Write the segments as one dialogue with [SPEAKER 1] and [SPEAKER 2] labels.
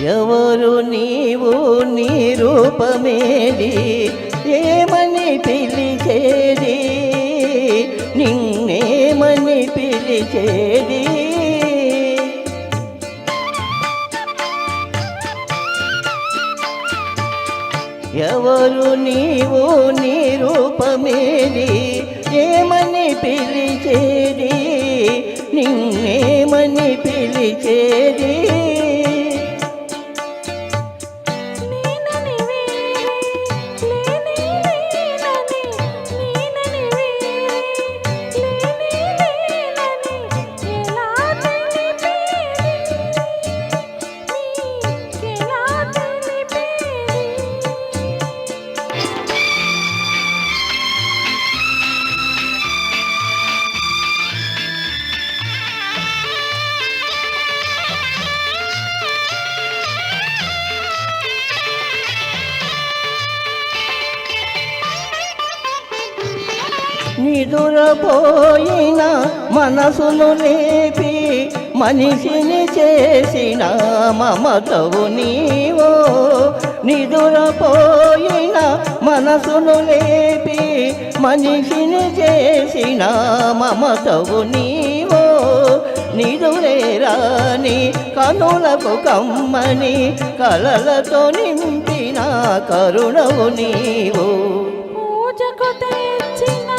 [SPEAKER 1] ఎవరు నీవు నీ రూపమేది ఏమని పిలిచేది నిన్నేమని పిలిచేది ఎవరు నీవు నీ రూపమేది ఏమని పిలిచేది నిన్నేమని పిలిచేది నిదురపోయిన మనసును లేపి మనిషిని చేసిన మమతవు నీవో నిదురపోయిన మనసును లేపి మనిషిని చేసిన మమతవు నీవో నిదురేరాని కనులకు కమ్మని కలలతో నింపిన కరుణవు నీవు
[SPEAKER 2] పూజకు తెచ్చిన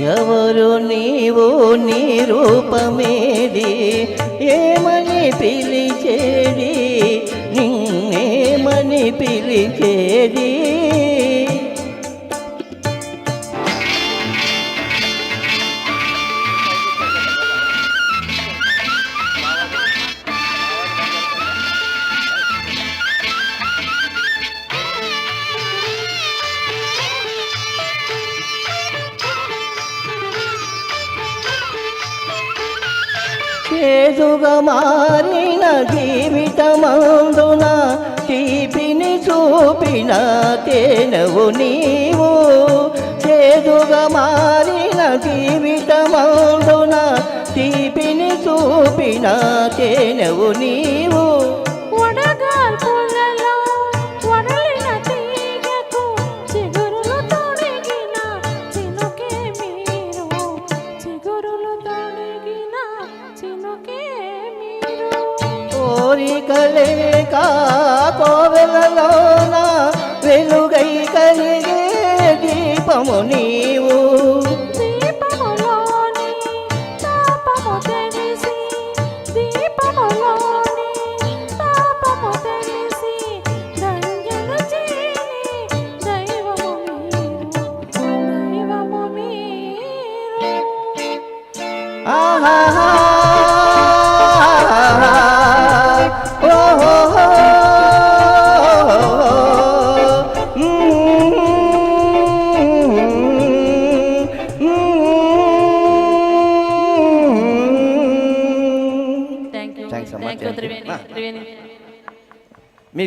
[SPEAKER 1] ఎవరు నీవు నీ రూపమేది ఏమని పిలిచేది నిన్నేమని పిలిచేది చేదుగా మారిన జీవితమందున తీపిని చూపిన తేనవు నీవు చేదుగా మారిన జీవితమందున తీపిని చూపిన తేనవు నీవు కోరికలేక కోవెలలోన వెలుగై కలిగే దీపము నీవు ఆహా
[SPEAKER 2] Thank you, Triveni.
[SPEAKER 1] మీ